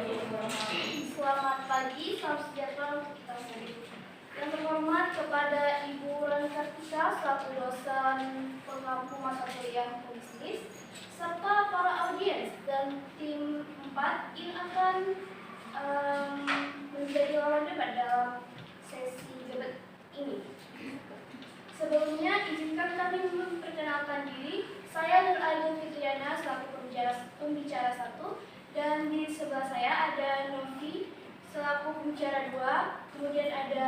Selamat pagi, salam sejahtera untuk kita semua. Yang terhormat kepada Ibu Rani Kartika selaku dosen pengampu mata kuliah bisnis, serta para audiens dan tim 4 yang akan menjadi lawan debat dalam sesi debat ini. Sebelumnya, izinkan kami memperkenalkan diri. Saya Nur Aidil Fitriana selaku pembicara 1, dan di sebelah saya ada Novi selaku pembicara 2, kemudian ada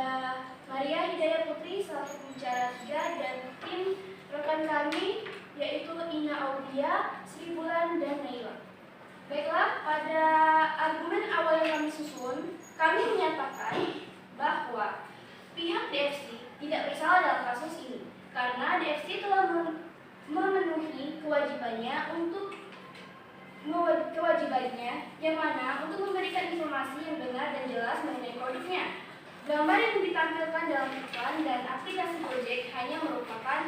Maria Hidayah Putri selaku pembicara 3, dan tim rekan kami yaitu Ina Audia, Sri Bulan, dan Naila. Baiklah, pada argumen awal yang kami susun, kami menyatakan bahwa pihak DFC tidak bersalah dalam kasus ini karena DFC telah memenuhi kewajibannya yang mana untuk memberikan informasi yang benar dan jelas mengenai produknya. Gambar yang ditampilkan dalam iklan dan aplikasi Gojek hanya merupakan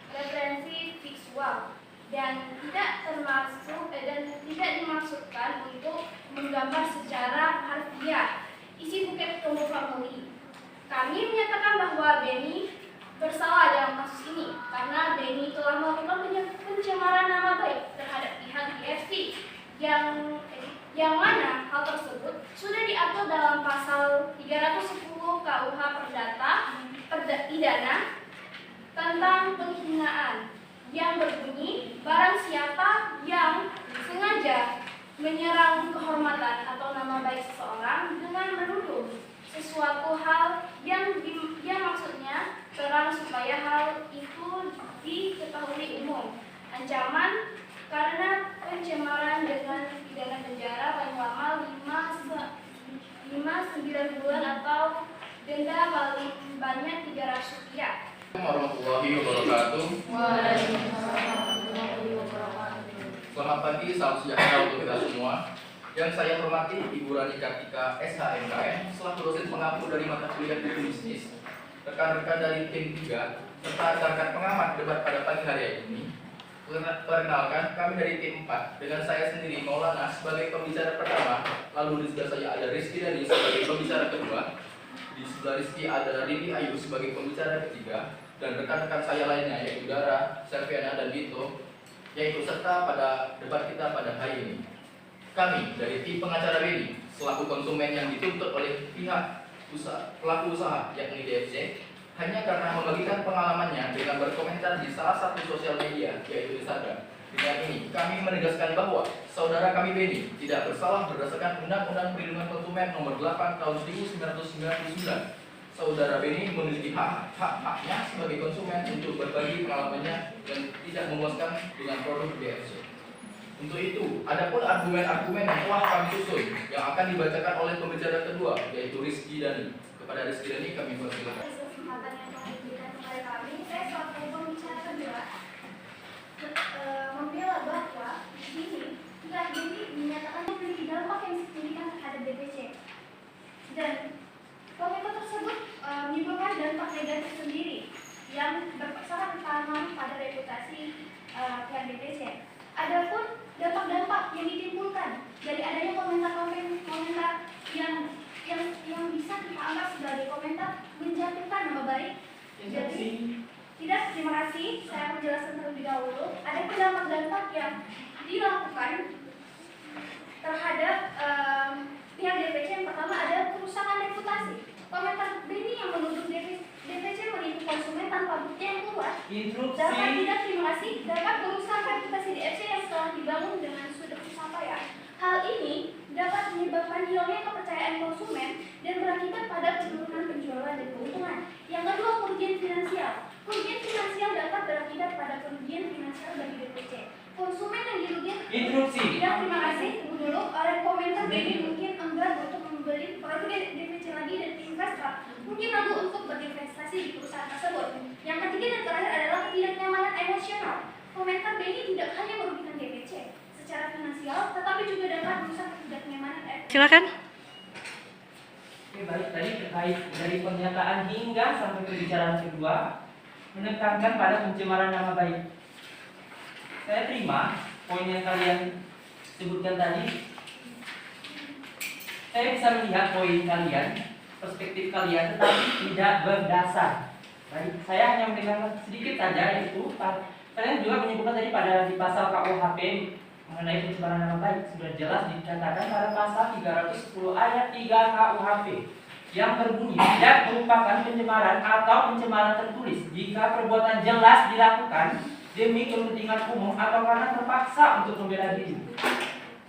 referensi visual dan tidak dimaksudkan untuk menggambar secara harfiah isi buket tombol famili. Kami menyatakan bahwa Benny bersalah dalam kasus ini karena Benny telah melakukan pencemaran nama baik terhadap pihak DFC yang mana hal tersebut sudah diatur dalam pasal 310 KUH Pidana tentang penghinaan yang berbunyi barang siapa yang sengaja menyerang kehormatan atau nama baik seseorang dengan menuduh sesuatu hal yang maksudnya terang supaya hal itu diketahui umum. Ancaman karena pencemaran dengan pidana penjara paling lama 5-9 bulan atau denda paling banyak Rp300. Warahmatullahi wabarakatuh. Selamat pagi, salam sejahtera untuk kita semua. Yang saya hormati Ibu Rani Kartika SHMKM selaku dosen pengampu dari mata kuliah bisnis, rekan-rekan dari tim 3, serta rekan-rekan pengamat debat pada pagi hari ini. Perkenalkan, kami dari tim 4 dengan saya sendiri Maulana sebagai pembicara pertama, lalu di sebelah saya ada Rizky Dani sebagai pembicara kedua, di sebelah Rizky ada Riri Ayu sebagai pembicara ketiga, dan rekan-rekan saya lainnya yaitu Dara, Selviana, dan Dito yang ikut serta pada debat kita pada hari ini. Kami dari tim pengacara Benny selaku konsumen yang dituntut oleh pihak pelaku usaha yakni DFC hanya karena membagikan pengalamannya dengan berkomentar di salah satu sosial media yaitu Instagram. Dengan ini kami menegaskan bahwa saudara kami Benny tidak bersalah berdasarkan Undang-Undang Perlindungan Konsumen Nomor 8 Tahun 1999. Saudara Benny memiliki hak-haknya sebagai konsumen untuk berbagi pengalamannya dan tidak memuaskan dengan produk DFC. Untuk itu, adapun argumen-argumen yang telah kami susun yang akan dibacakan oleh pembicara kedua yaitu Rizky Dani. Kepada Rizky Dani kami persilakan. Kesempatan yang telah diberikan kepada kami, saya selaku pembicara kedua membela bahwa di sini pihak Benny menyatakan memiliki dampak yang signifikan terhadap DPC dan komentar tersebut menimbulkan dampak negatif sendiri yang sangat berpengaruh pada reputasi pihak DPC. Adapun dampak-dampak yang ditimbulkan dari adanya komentar yang bisa kita anggap sebagai komentar menjatuhkan nama baik. Jadi, terima kasih. Saya menjelaskan terlebih dahulu. Ada dampak-dampak yang dilakukan terhadap pihak DPC. Yang pertama ada kerusakan reputasi. Komentar Benny yang menuduh DPC menipu konsumen tanpa bukti yang kuat dapat merusak reputasi DFC yang telah dibangun dengan sudah susah payah. Hal ini dapat menyebabkan hilangnya kepercayaan konsumen dan berakibat pada penurunan penjualan dan keuntungan. Yang kedua, kerugian finansial. Kerugian finansial dapat berakibat pada kerugian finansial bagi DPC. Konsumen yang dirugikan. Terima kasih. Tunggu dulu. Oleh komentar Benny mungkin enggan untuk membeli produk DPC lagi dan investor mungkin ragu untuk berinvestasi di perusahaan tersebut. Yang ketiga dan terakhir adalah ketidaknyamanan emosional. Komentar Benny tidak hanya merugikan DPC secara finansial, tetapi juga dapat merusak ketidaknyamanan. Silakan. Oke, baik, tadi terkait dari pernyataan hingga sampai pembicaraan kedua menekankan pada pencemaran nama baik. Saya terima poin yang kalian sebutkan tadi. saya bisa melihat poin kalian, perspektif kalian, tetapi tidak berdasar. Baik, saya hanya memberikan sedikit saja, yaitu kalian juga menyebutkan tadi di pasal KUHP mengenai pencemaran nama baik sudah jelas dikatakan pada pasal 310 ayat 3 KUHP yang berbunyi tidak merupakan pencemaran atau pencemaran tertulis jika perbuatan jelas dilakukan demi kepentingan umum atau karena terpaksa untuk membela diri.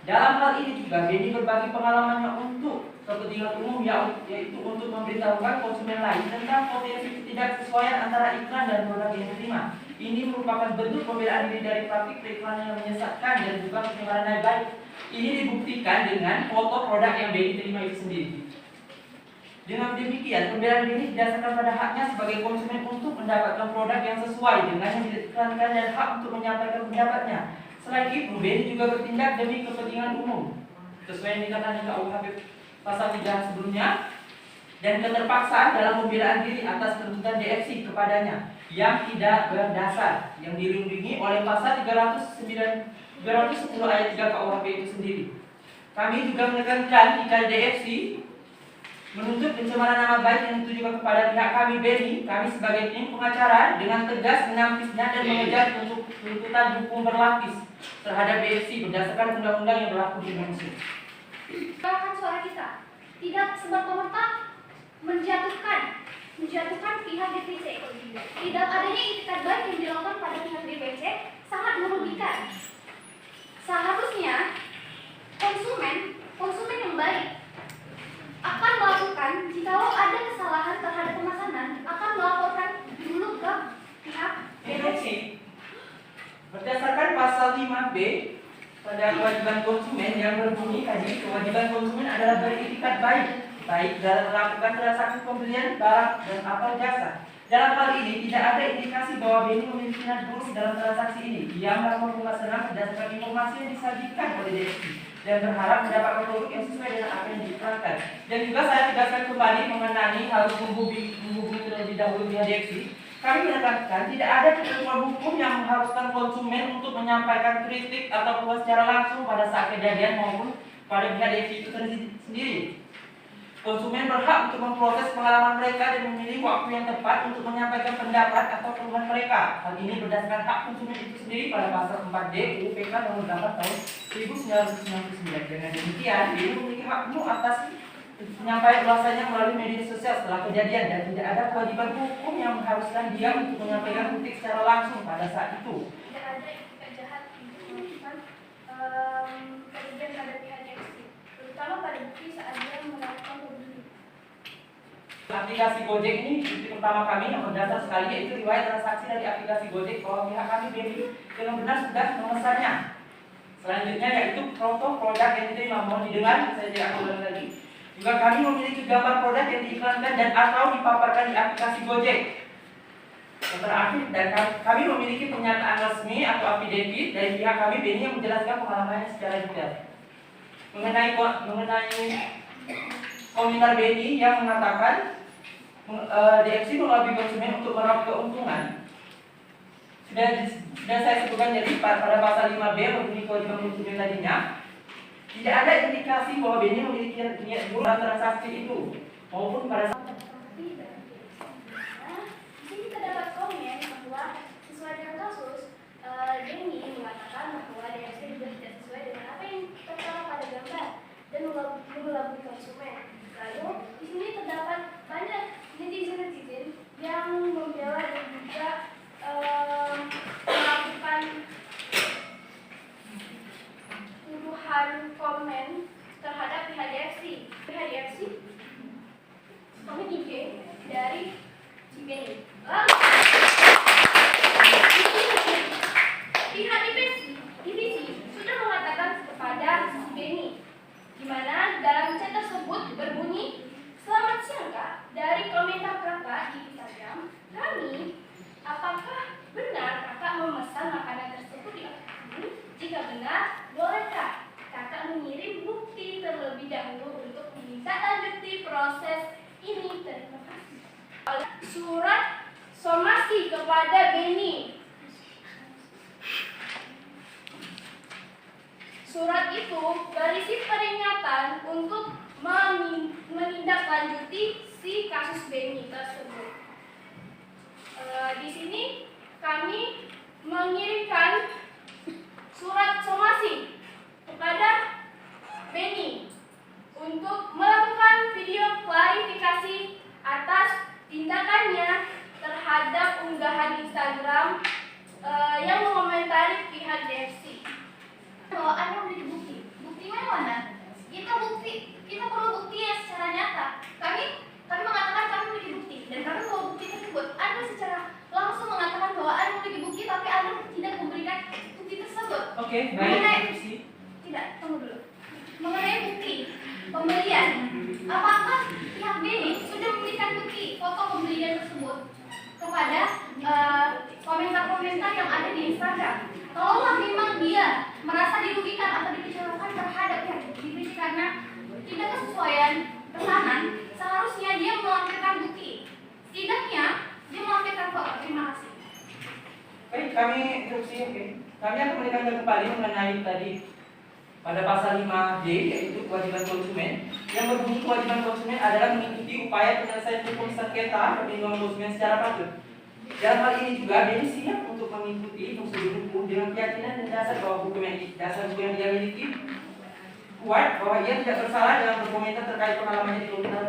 Dalam hal ini juga Benny berbagi pengalamannya untuk kepentingan umum, yaitu untuk memberitahukan konsumen lain tentang potensi ketidaksesuaian antara iklan dan produk yang diterima. Ini merupakan bentuk pembelaan diri dari praktik periklanan yang menyesatkan dan juga pencemaran nama baik. Ini dibuktikan dengan foto produk yang Benny terima itu sendiri. Dengan demikian, pembelaan diri didasarkan pada haknya sebagai konsumen untuk mendapatkan produk yang sesuai dengan yang diiklankan dan hak untuk menyampaikan pendapatnya. Selain itu, Benny juga bertindak demi kepentingan umum sesuai yang dikatakan di KUHP pasal 3 sebelumnya, dan keterpaksaan dalam pembelaan diri atas tuntutan DFC kepadanya yang tidak berdasar yang dilindungi oleh pasal 310 ayat 3 KUHP itu sendiri. Kami juga menekankan jika DFC menuntut pencemaran nama baik yang ditujukan kepada pihak kami Benny, kami sebagai tim pengacara dengan tegas menampisnya dan mengejar tuntutan hukum berlapis terhadap DFC berdasarkan undang-undang yang berlaku di Indonesia. Bahkan suara kita tidak serta-merta menjatuhkan pihak DPC. Tidak adanya itikat baik yang dilakukan pada pihak DPC sangat merugikan. Seharusnya konsumen yang baik akan melakukan, jika ada kesalahan terhadap pemesanan, akan melaporkan dulu ke pihak DPC. Berdasarkan pasal 5B pada kewajiban konsumen yang berbunyi tadi, kewajiban konsumen adalah beritikat baik dalam melakukan transaksi pembelian barang dan atau jasa. Dalam hal ini tidak ada indikasi bahwa Benny memiliki niat buruk dalam transaksi ini. Ia melakukan pemesanan berdasarkan informasi yang disajikan oleh DFC dan berharap mendapatkan produk yang sesuai dengan apa yang diiklankan. Dan juga saya tegaskan kembali mengenai harus menghubungi terlebih dahulu pihak DFC. Kami menekankan tidak ada ketentuan hukum yang mengharuskan konsumen untuk menyampaikan kritik atau keluhan secara langsung pada saat kejadian maupun pada pihak DFC itu sendiri. Konsumen berhak untuk memproses pengalaman mereka dan memilih waktu yang tepat untuk menyampaikan pendapat atau keluhan mereka. Hal ini berdasarkan hak konsumen itu sendiri pada pasal 4D UU PK nomor 8 tahun 1999. Dengan demikian, dia memiliki hak penuh atas menyampaikan ulasannya melalui media sosial setelah kejadian dan tidak ada kewajiban hukum yang mengharuskan dia untuk menyampaikan kritik secara langsung pada saat itu. Tidak ada etikat jahat untuk melakukan kejadian pada pihak DPC, terutama pada bukti saat dia melakukan pembelian. Aplikasi Gojek ini bukti pertama kami yang berdasar sekali, yaitu riwayat transaksi dari aplikasi Gojek bahwa pihak kami Benny dengan benar sudah memesannya. Selanjutnya yaitu foto produk yang diterima. Mohon didengar, saya tidak ulang lagi. Juga kami memiliki gambar produk yang diiklankan dan atau dipaparkan di aplikasi Gojek. Yang terakhir, dan kami memiliki pernyataan resmi atau affidavit dari pihak kami Benny yang menjelaskan pengalamannya secara detail. Mengenai komentar Benny yang mengatakan DFC melalui konsumen untuk meraup keuntungan. Sudah saya sebutkan jadi pada pasal 5B berbunyi kewajiban konsumen tadinya. Tidak ada indikasi bahwa Benny memiliki niat buruk dalam transaksi itu maupun pada saat Di sini terdapat komen bahwa sesuai dengan kasus, Benny mengatakan bahwa DFC juga tidak sesuai dengan apa yang tertera pada gambar dan mengelabui konsumen. Lalu di sini terdapat banyak netizen yang membela dan juga melakukan tuduhan komen terhadap pihak DFC. Pihak DFC kami IG dari si Benny. Pihak DPC sudah mengatakan kepada si Benny, di mana dalam chat tersebut berbunyi, "Selamat siang Kak, dari komentar Kakak di Instagram kami, apakah benar Kakak memesan makanan tersebut di akun? Jika benar, bolehkah Kakak mengirim bukti terlebih dahulu untuk menindaklanjuti proses ini? Terima kasih." Surat somasi kepada Benny. Surat itu berisi peringatan untuk Beni tersebut. Di sini kami mengirimkan surat somasi kepada Beni untuk melakukan video klarifikasi atas tindakannya terhadap unggahan Instagram yang mengomentari pihak DFC. Bahwa Anda memiliki bukti. Bukti mana? Kita perlu bukti yang secara nyata. Kami mengatakan kami memiliki bukti dan kami mau bukti tersebut. Anda secara langsung mengatakan bahwa Anda memiliki bukti, tapi Anda tidak memberikan bukti tersebut. Oke, baik. Tidak, tunggu dulu. Mengenai bukti pembelian, apakah pihak Beni sudah memberikan bukti foto pembelian tersebut kepada komentar-komentar yang ada di Instagram? Kalau memang dia merasa dirugikan atau dikecewakan terhadap pihak DPC karena tidak kesesuaian pesanan, seharusnya dia melampirkan bukti. Setidaknya dia melampirkan foto. Terima kasih. Baik, kami interupsi. Oke. Kami akan menekankan kembali mengenai tadi pada pasal 5D, yaitu kewajiban konsumen. Yang berbunyi kewajiban konsumen adalah mengikuti upaya penyelesaian hukum sengketa perlindungan konsumen secara patut. Dalam hal ini juga Beni siap untuk mengikuti prosedur hukum dengan keyakinan dan dasar bahwa hukum yang dia miliki kuat bahwa ia tidak bersalah dalam berkomentar terkait pengalamannya di komentar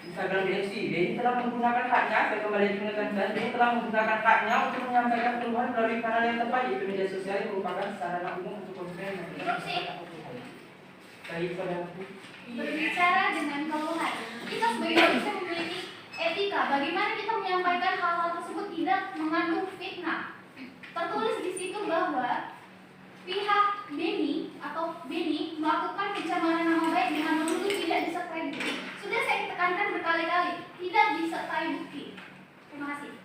Instagram DFC. Beni telah menggunakan haknya, saya kembali menekankan, Beni telah menggunakan haknya untuk menyampaikan keluhan melalui kanal yang tepat, yaitu media sosial yang merupakan sarana umum untuk konsumen. Baik, saudaraku. Berbicara dengan keluhan, kita sebagai manusia memiliki etika. Bagaimana kita menyampaikan hal-hal tersebut tidak mengandung fitnah. Tertulis di situ bahwa pihak Beni atau Beni melakukan pencemaran nama baik dengan menuduh tidak disertai bukti. Sudah saya tekankan berkali-kali, tidak disertai bukti. Terima kasih.